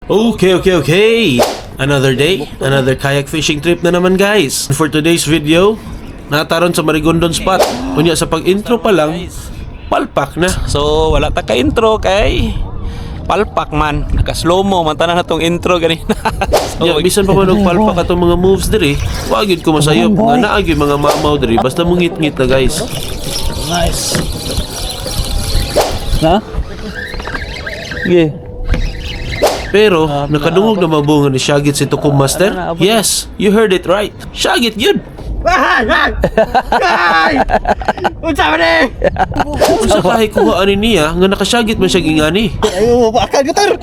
Okay. Another day, another kayak fishing trip na naman guys. For today's video, nataron sa Marigondon spot. Kunya sa pag-intro pa lang, palpak na. So wala ta ka intro kay palpak man, naka-slow mo man tanan natong intro ganina. Ya, bisan pa man og palpak atong mga moves diri. Wa gyud ko masayop nga naa gyud mga mamaw diri basta mungit-ngit na guys. Nice. Na? Yeah. Pero nakadungog na mabungan ni Shagit si Tukom Master. Yes, you heard it right. Shagit yun. Unsa man eh? Unsa kahit kuha ani niya nga nakashagit man siya gingani. Ayo, bakal gutar.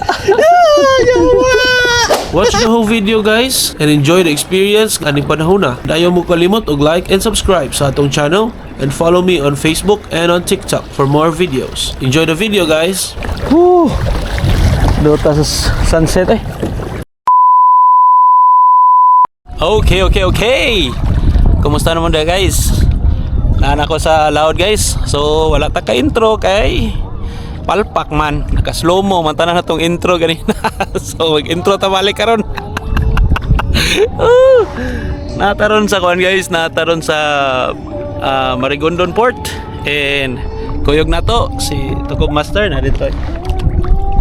Watch the whole video guys and enjoy the experience aning panahon na. Dayo mo kalimot og like and subscribe sa atong channel and follow me on Facebook and on TikTok for more videos. Enjoy the video guys. Woo. Dota sa sunset eh. Okay. Kumusta naman da guys? Naan ako sa loud guys. So wala ta ka intro kay palpak man, naka-slow mo man tanan natong intro ganina. So mag-intro ta balik karon. Nataron sa kuan guys, nataron sa Marigondon Port and kuyog na to si Tukom Master na dito.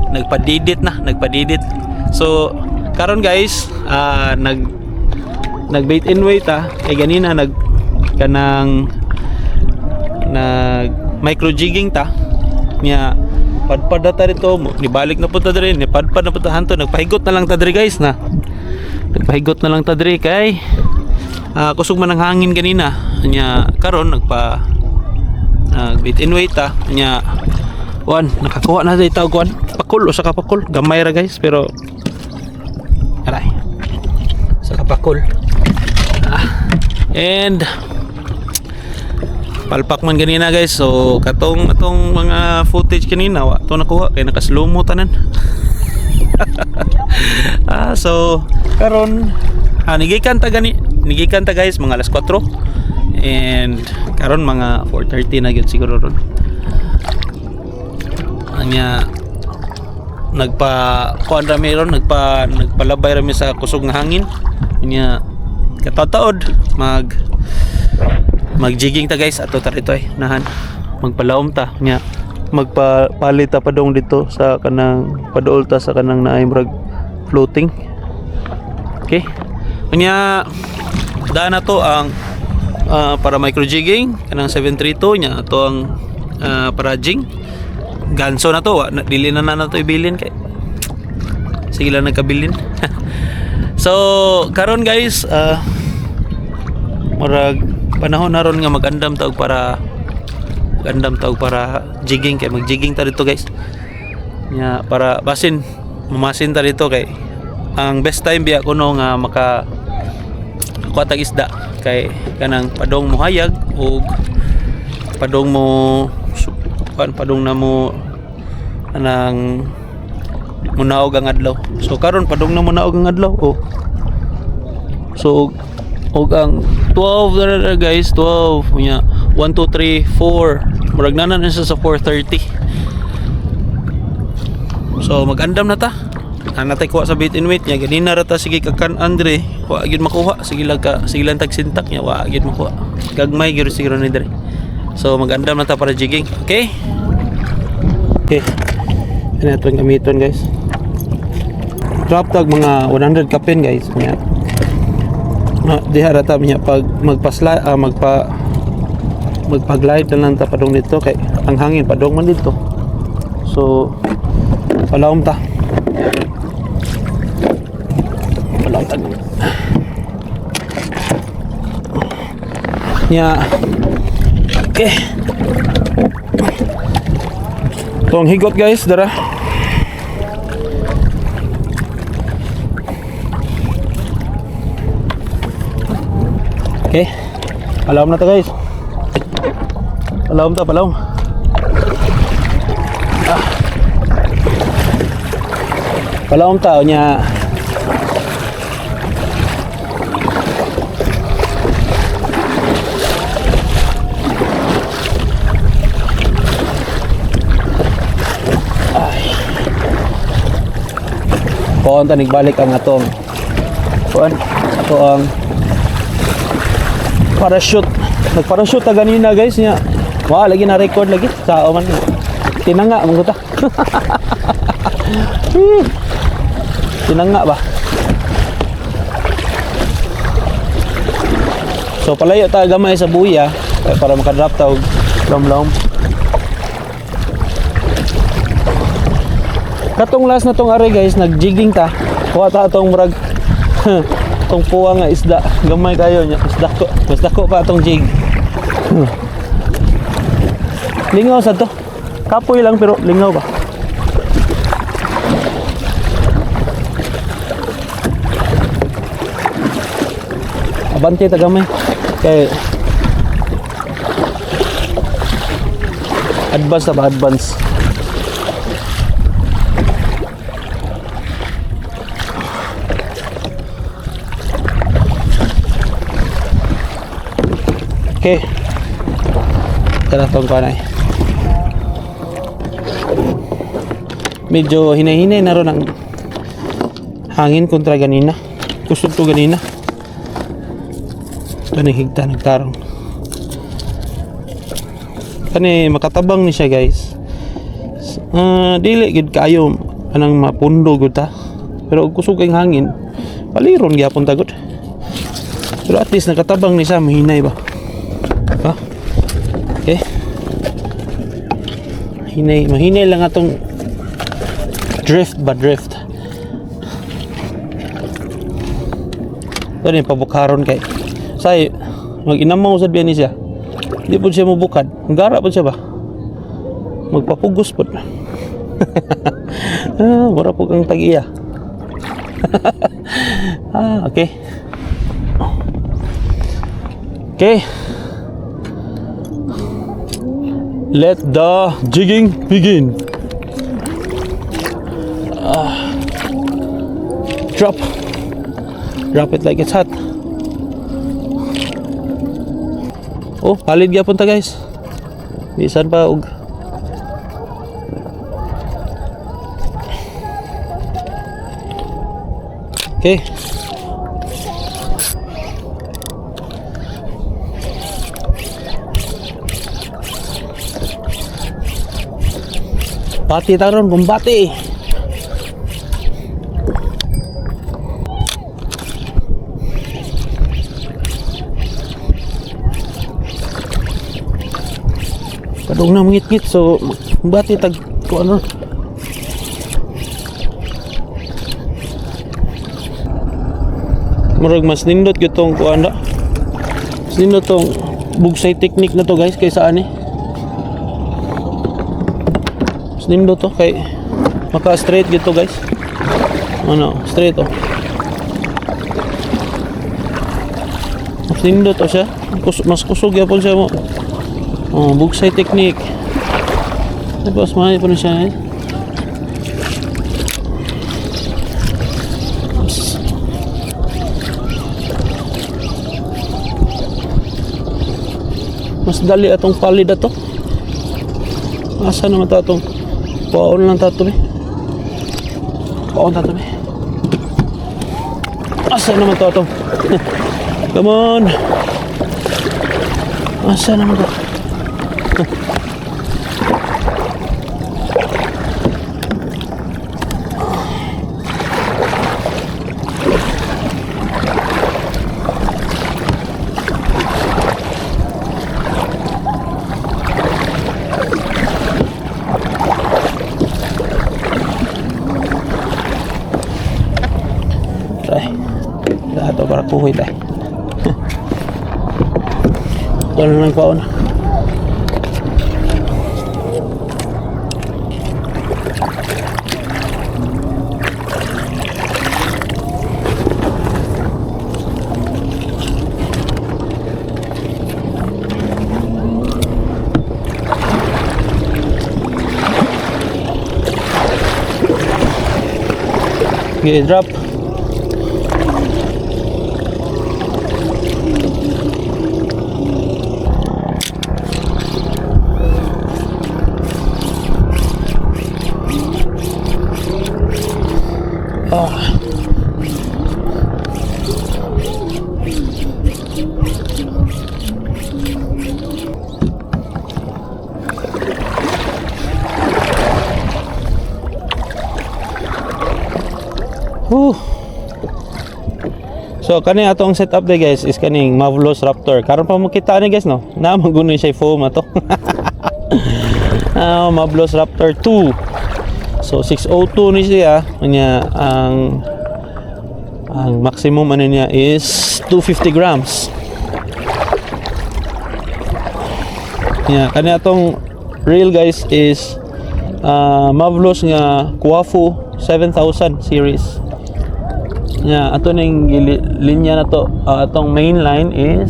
Nagpadidit. So karon guys, nag bait and wait kay ganina nag micro jigging ta niya padpad na ta dito nibalik na po ta diri ni padpad na po ta hanto nagpahigot na lang ta diri guys na nagpahigot na lang ta diri kay kusog man ang hangin ganina niya karon nag bait and wait niya nakakuha na dito kuan pakul o sa kapakul gamay ra guys pero aray sa kapakul and palpak man ganina guys. So atong mga footage kanina wa to nakuha kay naka-slow mo tanan. So karon nigikan ta guys mga alas 4 and karon mga 4:30 na gyud siguro ron. Anya nagkuan rami ron nagpalabay rami sa kusog nga hangin. Anya katataod mag-jigging ta guys ato ta dito nahan magpalaom ta nya magpapalit ta padong dito sa kanang paduol ta sa kanang naay murag floating. Okay nya daan na to ang para micro jigging kanang 732 nya ato ang para jing ganso na to dili na to ibilin kay sige lang nagkabilin. So karon guys murag panahon na ron nga magandam taog para jigging kay mag-jigging ta dito guys. Nya para basin mamasin ta dito kay ang best time biya kuno nga maka kuwatag isda kay kanang padong mo hayag o padong mo padong na mo anang munaog ang adlaw. So karon padong na munaog ang adlaw so og ang 12 na guys 12 nya 1 2 3 4 murag na siya sa 4:30. So magandam na ta natay kuha sa bait and wait nya ganina ra ta sige kakan Andre wa gyud makuha sige lang tag sintak nya wa gyud makuha gagmay gyud siguro ni dire. So magandam na ta para jigging. Okay ano itong gamiton guys, drop tag mga 100 kapin guys nya diha rata niya pag magpa-glide na lang ta padong dito kay ang hangin padong man dito. So palawom ta nya. Okay tong higot guys dara. Okay, palawom na to guys. Palawom ta nya. Kuan ta nagbalik ang atong kuan ato ang parachute. Nagparachute ta ganina guys nya. Wa lagi na record lagi sa man. Tinanga man ko ta. Tinanga ba? So palayo ta gamay sa buya para makadrop ta og lam-lam. Katong last na tong are guys, nagjigging ta. Kuha ta atong murag tong puwa nga isda. Gamay kayo nya. Mas dako pa atong jig. Lingaw sa to. Kapoy lang pero lingaw ba? Abante ta gamay. Kay advance na ba? Advance. Okay. Tara tong kanay. Medyo hinay-hinay na ron ang hangin kontra ganina. Kusog to ganina. Kani higta nagtarong. Kani makatabang ni siya guys. Dili gid kayo anang mapundo gud ta. Pero kusog ang hangin. Paliron gyapon ta gud. Pero at least nakatabang ni siya, mahinay ba? Ha? Okay. Mahinay lang atong drift. Ito rin pabukaron kay say mag-inamaw sad biya ni siya. Di po siya mabukad. Gara po siya ba? Magpapugos po. Mura po kang tag-iya. Okay. Okay. Let the jigging begin. Drop it like it's hot. Oh, palid gyapon ta guys. Bisan pa og okay. Bati taron, bumbati. Kadung na mangit-ngit so bumbati tag ko ano. Murag mas nindot gyud tong kuan da. Mas nindot tong bugsay technique na to guys kaysa ani. Nindo to kay maka straight gitu guys. Ano, straight to. Mas nindo to siya. Mas kusog yapon siya mo. Oh, bugsay technique. Tapos may pa na siya eh. Mas dali atong palid ato. Asa naman to atong paon lang tato be. Paon tato be. Asa naman to ato. Come on. Asa naman to. Ito para kuhoy tayo. Ito na lang paon. Okay, drop. Oh. So kani atong setup day guys is kaning Marvelous Raptor. Karon pa makita ni guys no. Na maguno siya foam ato. Marvelous Raptor 2. So 602 ni siya. Kanya ang maximum ano niya is 250 grams. Yeah, kani atong reel guys is Marvelous nga Kuafu 7000 series. Yeah, ato ning linya na to, atong main line is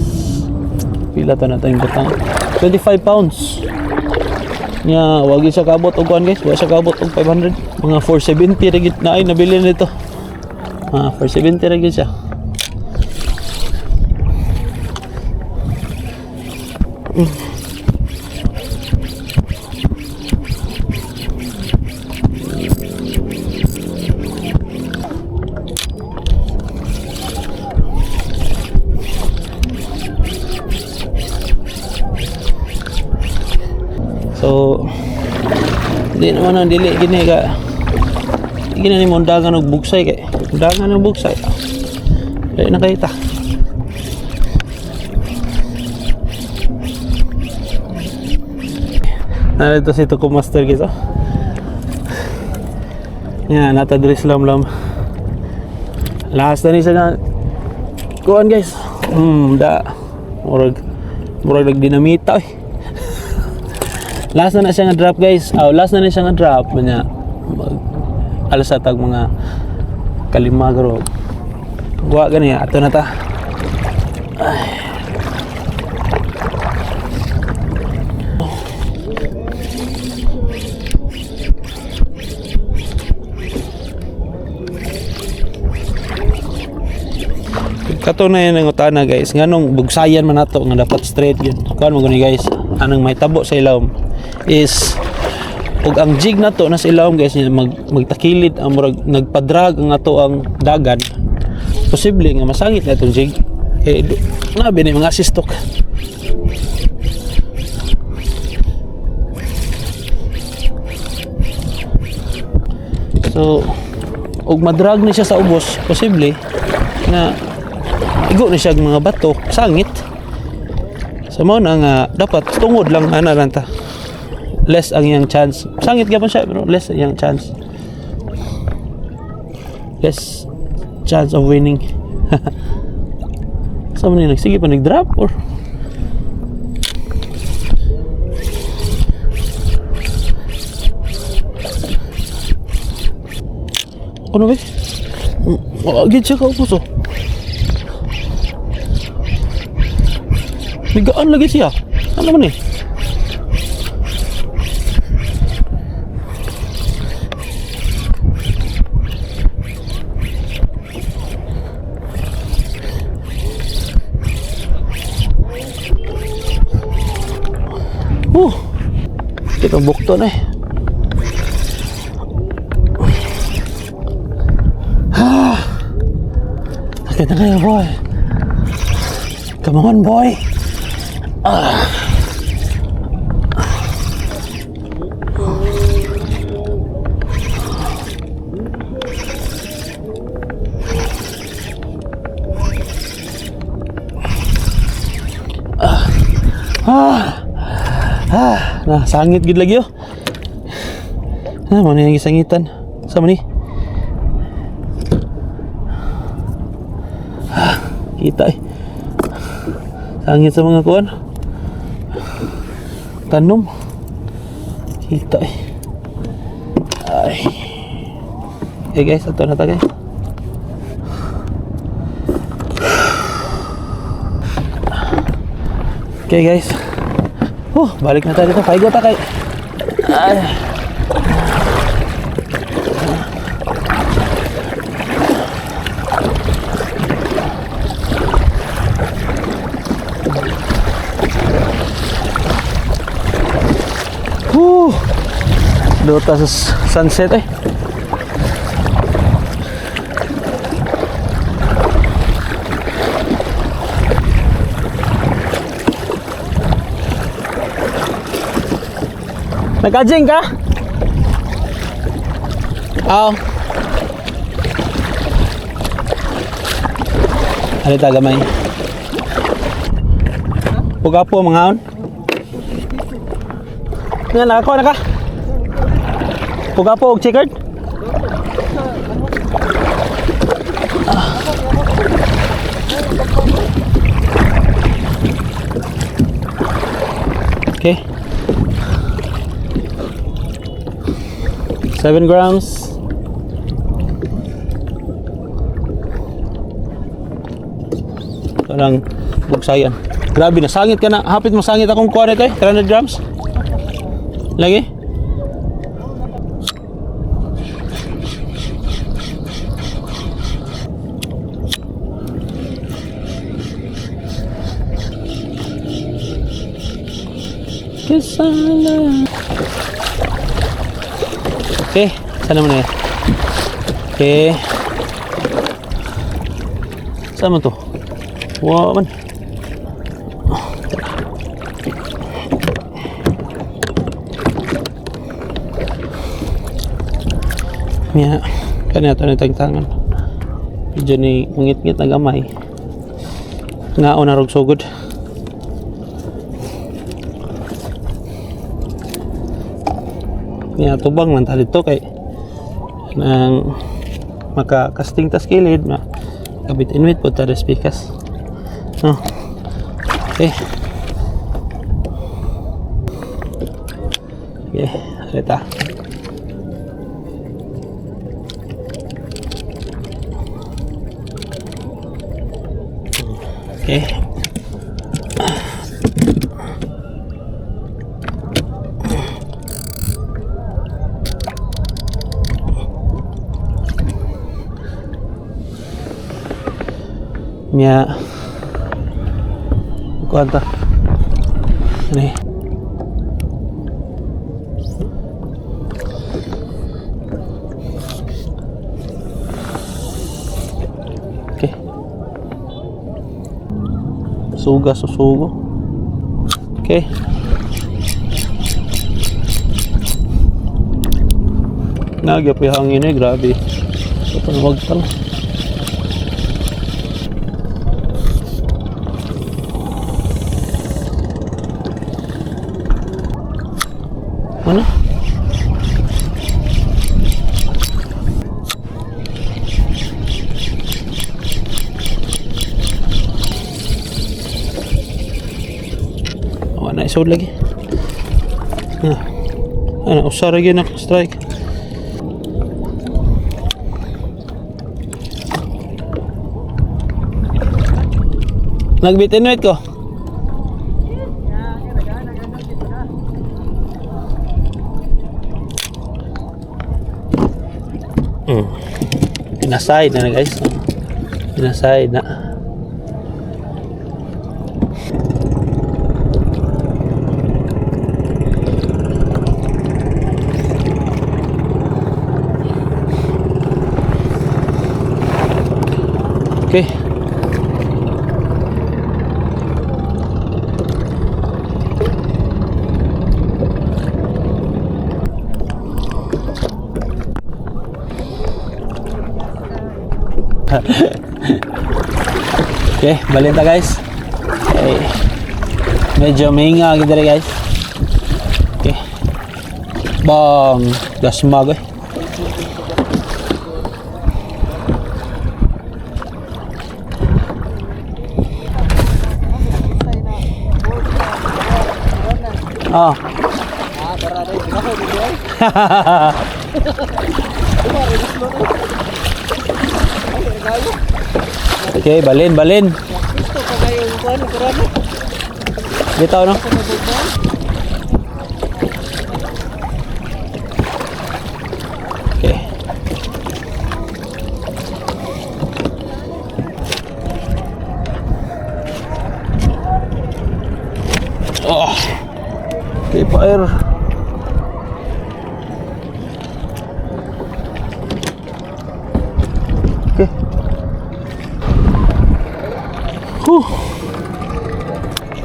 pila to na to yung butang 25 pounds. Yeah, wag siya kabot og kuan guys, wag siya kabot og 500, mga 470 ra gid na ay nabili nito. 470 ra gid siya. So di naman ang dili gini ka gini ni mo dagan og bugsay kay dagan og bugsay dili nakita. Narito si Tuko Master guys oh. Yan nata diri lam last na ni sa kuan guys da murag nagdinamita eh. Last na siya nga drop guys. Last na siya nga drop manya alas atag mga kalima garo. Wa gani ato na ta. Ay. Kato na yan ang utana guys. Nganong bugsayan man nato nga dapat straight yun. Kuan mo gani guys. Anong may tabo sa ilawom is ug ang jig nato na sa ilawom guys magtakilid ang murag nagpadrag ang ato ang dagan posible nga masangit na itong jig nabi ni mga assistok. So ug madrag ni siya sa ubos posible na igo ni siya mga bato sangit. So mo na nga dapat tungod lang ana lang ta. Less ang iyang chance. Sangit gyapon siya pero less ang iyang chance. Less chance of winning. So mo ni nagsige pa nag-drop or ano ba? Gid siya ka puso. Bigaan lagi siya. Ano man eh? Kita bukto na eh. Sakit na kayo boy. Come on boy. Nah, sangit gid lagi yo. Nah, mana yang gisangitan? Sama ni. Kita sangit sa mga kuan. Tanom. Kita ay. Okay guys, ato na ta guys. Okay guys. Balik na tayo dito. Paigo ta kay. Ay. Dota sa sunset eh. Nagkajing ka? Aw. Ano ta gamay? Puga po mga haon. Nga nakakuha na ka? Puga po og checkered? Okay. 7 grams. Parang bugsayan. Grabe na, sangit ka na. Hapit mo sangit akong kuha nito eh. 300 grams. Lagi? Kesalahan. Okay, sana mo na yan. Okay. Saan mo to? Wow man. Ya, kanya ito na tagtangan. Medyo ni ngit-ngit na gamay. Ngao na rog sugod. Kaya tubang man tali to kay nang makakasting tas kilid na kabit inwit po tada speakers. No. Okay. Okay, alita. Okay. Nya kuanta ini oke susugo oke nagyap yung hangin eh grabe ito na magtang mana? Oh, na isod lagi. Nah. Ana usar lagi nak strike. Nagbitin wait ko. Pinaside na guys. Pinaside na. Okay. Okay, balik ta guys. Okay. Medyo mahinga gitu rin guys. Okay. Bang, dasmag eh. Oh. Okay, balin. Bitaw no. Okay. Oh. Okay, fire. Okay.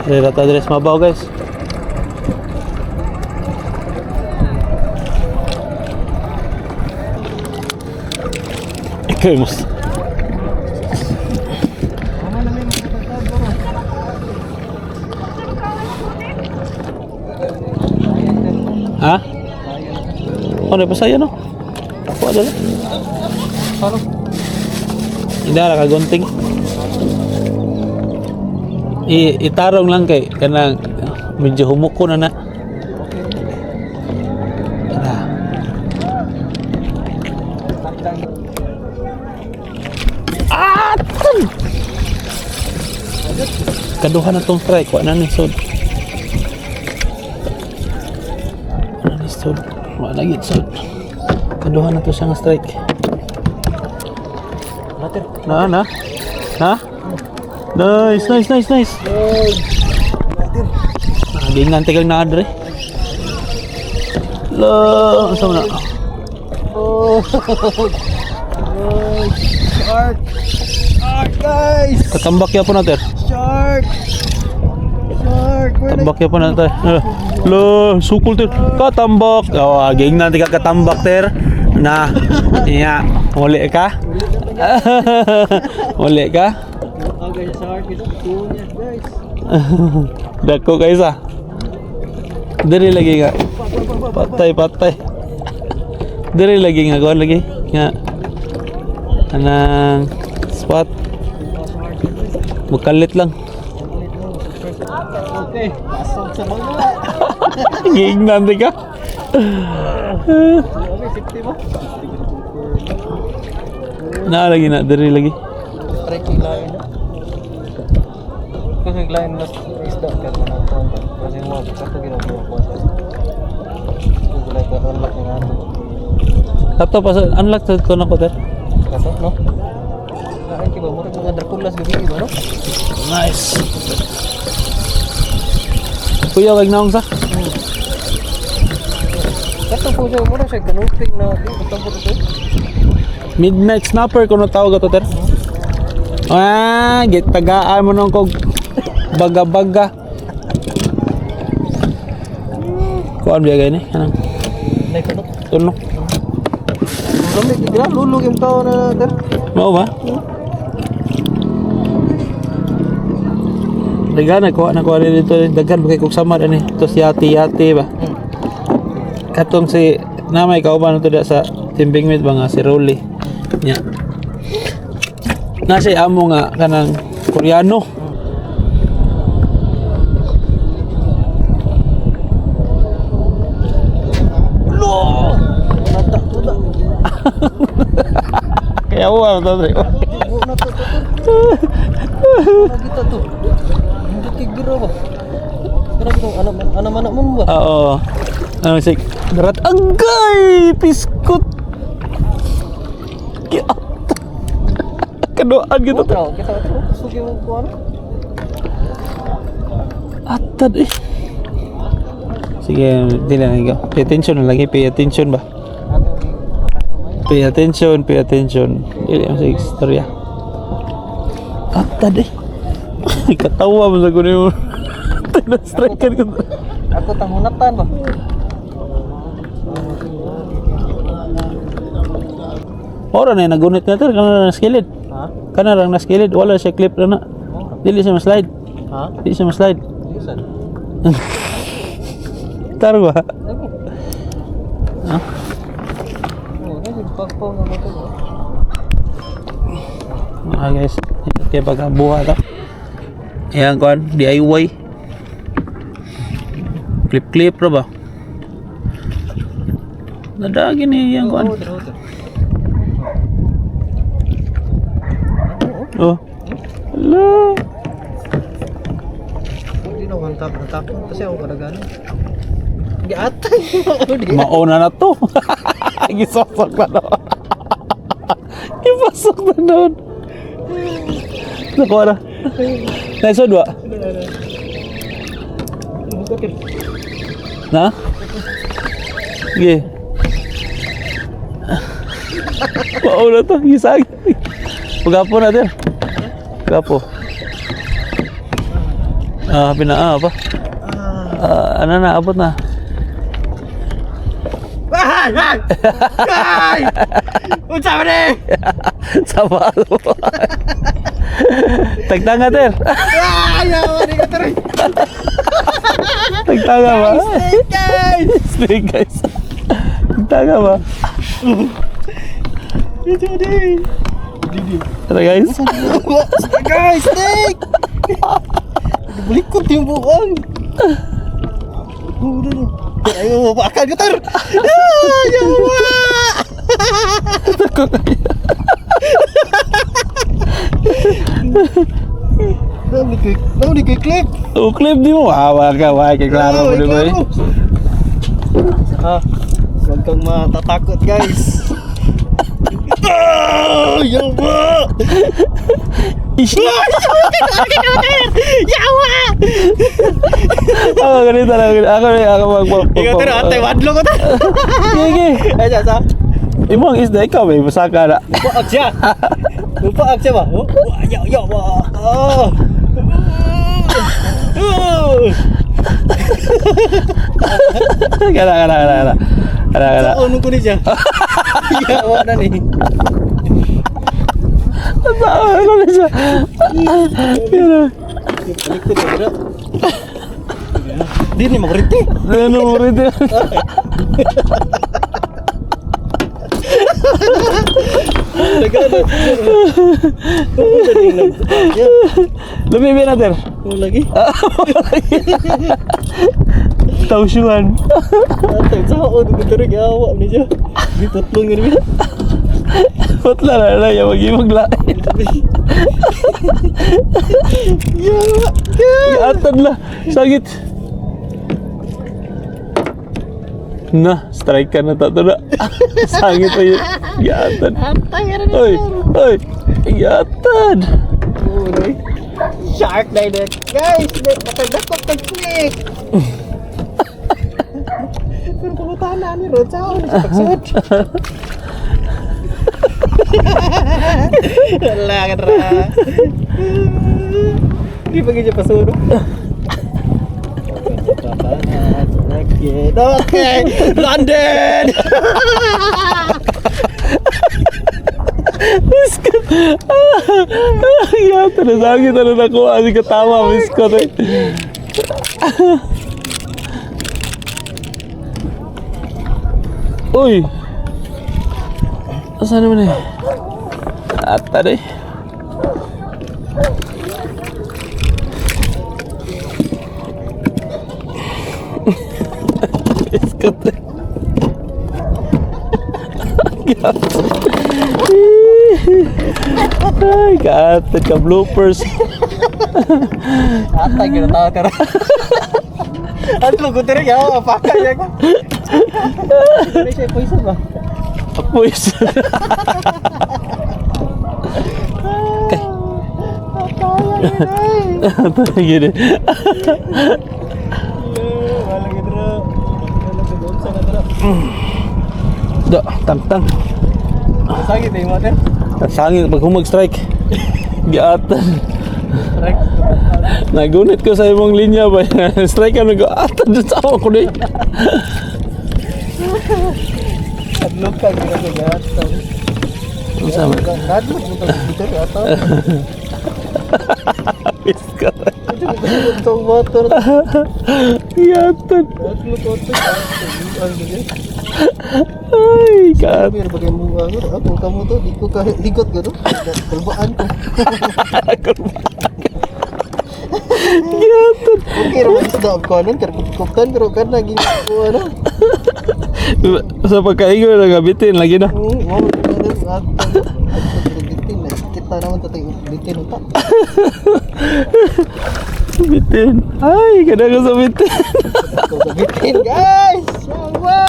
Ada data address mabaw guys. Famous. Ha? Oh, na pasaya no? Ako ada lang. Ano? Hindi na kagunting. Itarong lang kay kanang medyo humuko na na. Tara. Ah! Kaduha na tong strike. Wala na ni sod. Wala ni sod. Wala na gid sod. Kaduha na to siya nga strike. Na na. Ha? Nice, nice, nice, nice. Di nanti kang naadre. Lo, sama na. Oh. Shark. Shark, guys. Katambak ya po natin. Shark. Shark. Tambak ya po natin. Lo, sukul ter. Katambak. Oh, aging nanti ka katambak ter. Nah, iya, boleh ka? Boleh ka? Okay, shark itu punya, guys. Dako guys ah. Dari lagi nga. Patay. Dari lagi nga kuan lagi. Nga. Anang spot. Bukalit lang. Okay, pasok sa mga. Ging nanti ka. Okay, 60 mo. Na lagi na dari lagi. Trekking line na. Kasi line na isda kaya na content. Kasi mo kato ginagawa ko. Kasi like unlock ni nga. Kato pa unlock sa to na ko ter. Kato no? Ay kiba mo mga Draculas gabi ba no? Nice. Kuya wag naong sa. Kato po siya mo siya kanuping na kato po to. Midnight snapper kuno tawag to ter. Ah, git tagaan mo nung kog baga-baga. Kuan biya gani? Anong Like ano? tunok? Kami kira lulug yung tao na ter. Mau ba? Dagan ko dito dagan bakay kog samad ani. To si yati ba? Katong si namay kauban to da sa timbing meat ba nga si Rolly. Nya. Nasi amo nga kanang Koreano. Lo! Nata to da. Kaya wa to. Ibu na to. Kita to. Hindi tigro ba? Pero kung ano man mo ba? Oo. Ano si berat agay piskot. Kedoaan gitu tuh. Kita to. Sugi mo ko ano? Atad eh. Sige, hindi na ikaw. Pay attention na lagi, pay attention ba? Pay attention. Ili ang sa istorya. Atad eh. Katawa mo sa kunin mo. Tina-striker ko. Ako tahunatan ba? Ora na nagunit na ito, kana na skilled. Ha? Kana lang na skilled, wala siya clip na na. Dili siya ma-slide. Ha? Dili siya ma-slide. Isan. Taro ba? Lagi. Ha? Oh, kasi pagpaw na mo to. Ah guys, ito kaya pagkabuha ta. Ayan kuhan, DIY. Clip ra ba? Nadagin ni yang kuhan. Oh. Hello. Hindi na mantap kasi ako kadagano. Giatay mo. Mauna na to. Gisosok na doon. Ipasok na doon. Nakuha na. Naisod ba? Na? Sige. Mauna to. Gisag. Pagapo natin. Pagapo. Pinaa pa. Ano na, abot na. Unsa man ni? Sama ako. Tagtanga, Ter. Ayaw ni ka tara. Tagtanga ba? Guys. Snake, guys. Tagtanga ba? Tara, guys. Guys, snake. Bulikot yung buwan. Ayo, makan ka tar. Ayaw wa. Mau di-clip. Oh, clip di mo. Hawa ka, wala kay klaro mo di ba? Ah, huwag kang matatakot guys. Yawa! Yawa! Ako ganito lang. Ako Ikaw tira, ate, wadlo ko ta. Sige. Eh, sa? Imo ang isda ikaw may masaka na. Upaak siya. Upaak siya ba? Yawa! Oh! Kana. Ano ko ni siya? Yawa na ni. Ano na siya? Likod ka tira. Di ni makuriti. Ano mo rin yan? Nagano. Lumibi na, Ter. Mo lagi. Tausyuan. Ate, sao ko tira yawa ni siya. Di tatlong ni. Putla na yung mag-imaglain. Yawa. Iatan lah. Sakit. Nah, strike ka na tato na. Sakit pa yun. Iatan. Oy. Iatan. Shark na yun. Guys, matagdakot kay snake. Pero pumutahan na ni Rod. Sao ni siya pagsud. Wala ka ra. Di ba ganyan pasurok? Okay, London! Biskot. Iatan na sakit. Ano na ko? Asi katawa. Biskot eh. Uy. Saan naman eh? Ata deh. Biskot eh. Ay, kaatad ka bloopers. Atay, ginatawa ka rin. At lugo tira yawa, apakay niya ka. Ano siya, poison ba? Apoy. Ata gini. Wala ka tira. Wala ka doon sa tira. Da, tang. Sakit eh, mother. Sangit pag humag-strike. Giatan. Rex. Nagunit ko sa imong linya ba. Strike ka nag-aatan dun sa ako ni. Adlog ka, ginagagat. Ang sama. Nadlog mo ka dito, ato. Biskot. Itong motor. Giatan. Adlog ko ito. Ay, kat. Pero bagay mo ako kamu to, di ko kahigot ko to. Kalbaan ko. Giatan. Okay, raman sa daog ko nun, karkutan, pero kan lagi ko ano. Sa pagkaingo na gabitin lagi na. Mau bitin na. Kita naman tatay bitin utak. Bitin. Ay, kada ko sa bitin. Bitin guys! Yawa!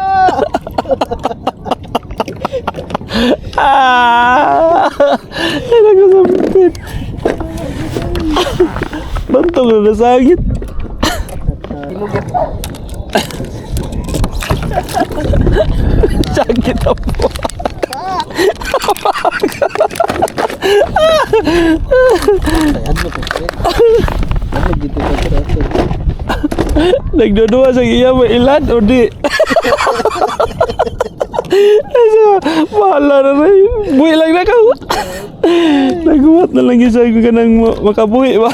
Kada ko sa bitin. Bantong na nasagit. Sakit ako. Ano Nagdudua sa iya mo ilan o di? Bahala na rin. Buhi lang na ka. Nagumat na lang isa ko ka nang makabuhi ba?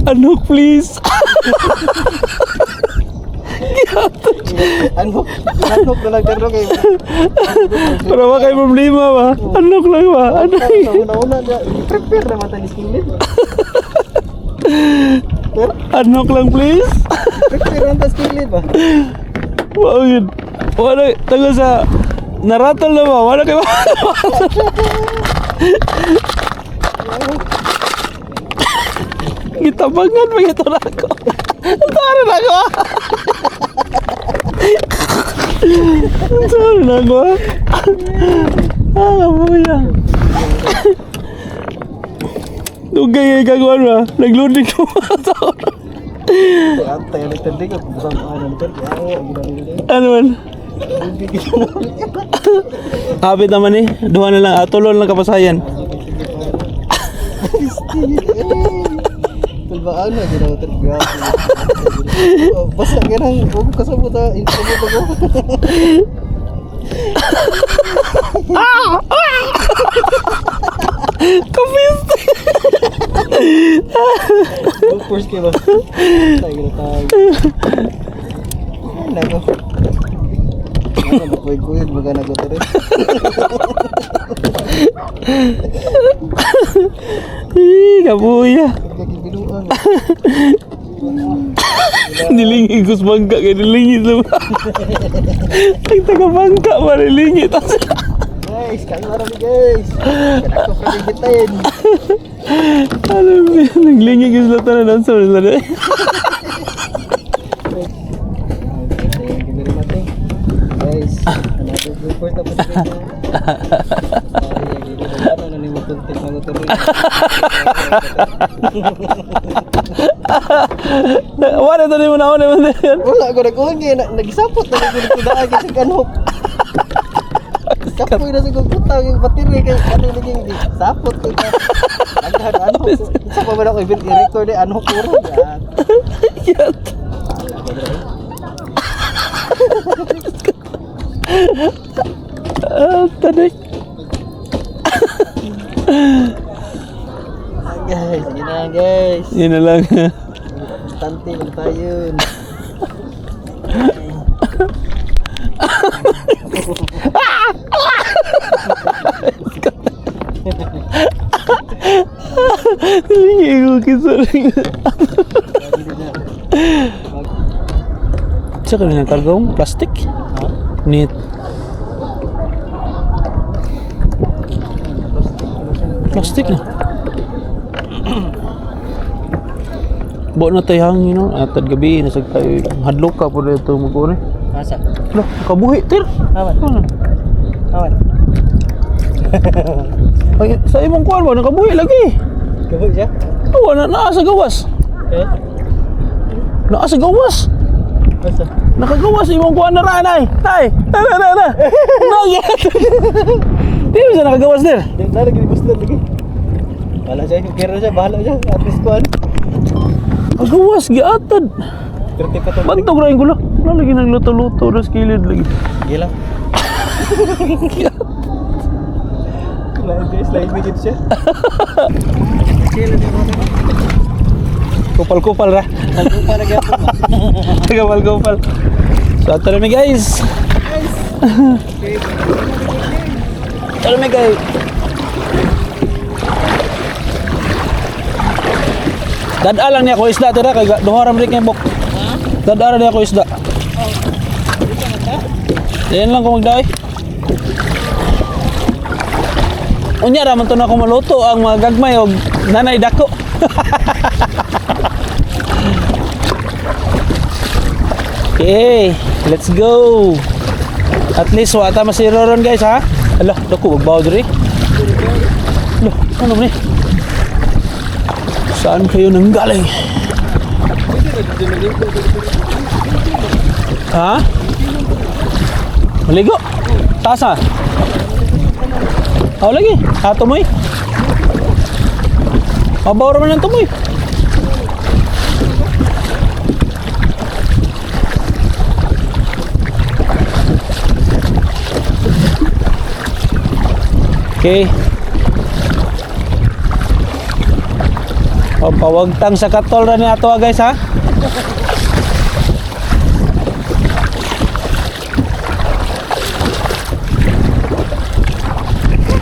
Anok please. Anok na lang dyan kay. Para ba kayo problema ba? Anok lang ba? Una-una na, prepare na mata ni skillet. Anok lang please. Prepare na skillet ba? Wow yun. Wala, tago sa naratol na ba? Wala kayo ba? Gitabangan ba ito na ako? Tara na ako. Tara na ako. Kabuya. Dugay kagawan ba? Nagloading ko sa oras. Antay na tadi ko sama ano nito. Ano man? Habit naman eh. Duha na lang. Tulon lang kapasayan. Tulbaan na ginawa terbiasa. Basta ganang huwag kasabot ha. Insabot ako. Kapiste! First kayo ba? Tayo na tayo. Ay, nako. Ano, makuy-kuy, magana ko rin. Kabuya. Kagibiluan. Nilingi Gus bangka kayak nilingi semua. Kita bangka mari nilingi tas. Guys, kain marah nih guys. Kenapa pernah digitain? Aduh, nilingi Gus lataran dan sama ada. Guys, anak super tapos kita. Ano na ni mo tuntik na tuloy. Wala tadi mo naon naman yan. Wala ko nag-ungi, nagisapot na ko daan kasi kanop. Kapoy na siguro putang yung battery kay ano naging di sapot ko ka. Agad ano sa pa man ako i-record eh ano puro yan. Yan. Tadi. Guys, sige na guys. Yun na lang. Tante lang tayo. Nilingi ko kisaring. Sa kanila kargong plastik. Nit. Plastik na. Bo na tayo hangin no. Atad gabi nasag tayo hadlok ka po dito mo ko ni. Asa? Loh, kabuhi tir. Awan. Awan. Ay, sa imong kuan ba nakabuhi lagi. Kaboy siya? Wala na sa gawas. Eh? Naa sa gawas. Asa? Nakagawas imong kuan na ra nay. Nay. Na. Nugget. Di ba siya nakagawas dir? Yung lagi gusto lagi. Wala siya, pero siya bahala siya. At least kuan. Agawas giatad. 30 pa to. Bantog ra yung gulo. Wala lagi nagluto-luto na skilid lagi. Gila. Slide medit siya. Gila di mo. Kupal-kupal ra. Ano pa na gapo? Kupal-kupal. So ato na mi guys. Ato na mi guys. Dadalan niya ko isda tira kay duharam rik nga bok. Dadalan niya ko isda. Yan lang ko magdai. Unya ra man to na ko maluto ang mga gagmay og nanay dako. Okay, let's go. At least wata masiro ron guys ha. Ala, dako magbaw diri. Loh, ano ni? Saan kayo nanggaling? Ha? Maligo? Tasa? Oh, lagi. Tumoy. Mabaw naman ng tumoy. Okay. O, pawagtang sa katol ra ni ato guys ha.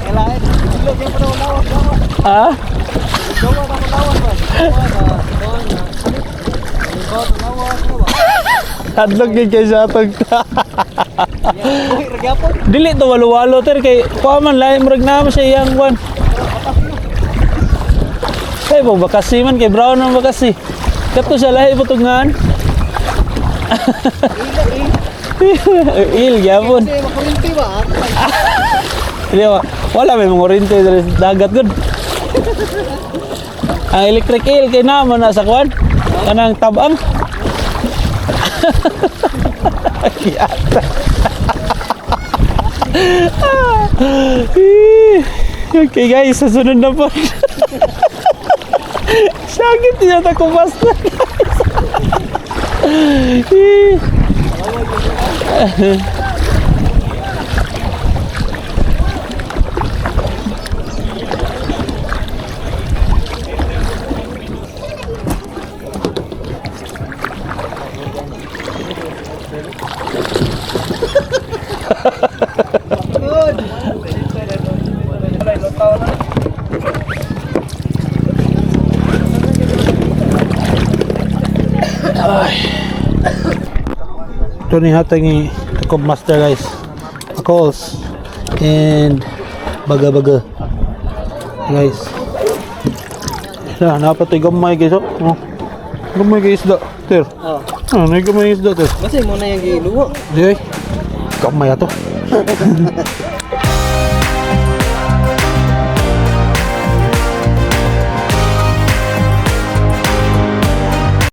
Kailangan, ilog yung panawalawan. Ah? Gawa na malawan ba? Gawa na. Hadlok yun kayo sa atong Uy, magyapon. dili to walo-walo ter kay kuaman lain murag na sa iyang kwan. Kay po bakasi man kay brown ang bakasi. Kato sa lahi putungan. Il gyapon. Kasi makurinti ba? Di ba? Wala may mga orinte sa dagat gud. Ang electric eel kay naman na sa kwan. Kanang tabang. Kiyata. Okay guys, sa sunod na po. Sakit niya ta kumas na guys. Good. Ito ni hatang Takob Master guys. Calls and baga-baga guys. Napatoy gamay guys oh. Gamay guys isda. Ter. Oh. Gamay isda ter. Kasi mo na yung giluwa. Di ay. Gamay ato.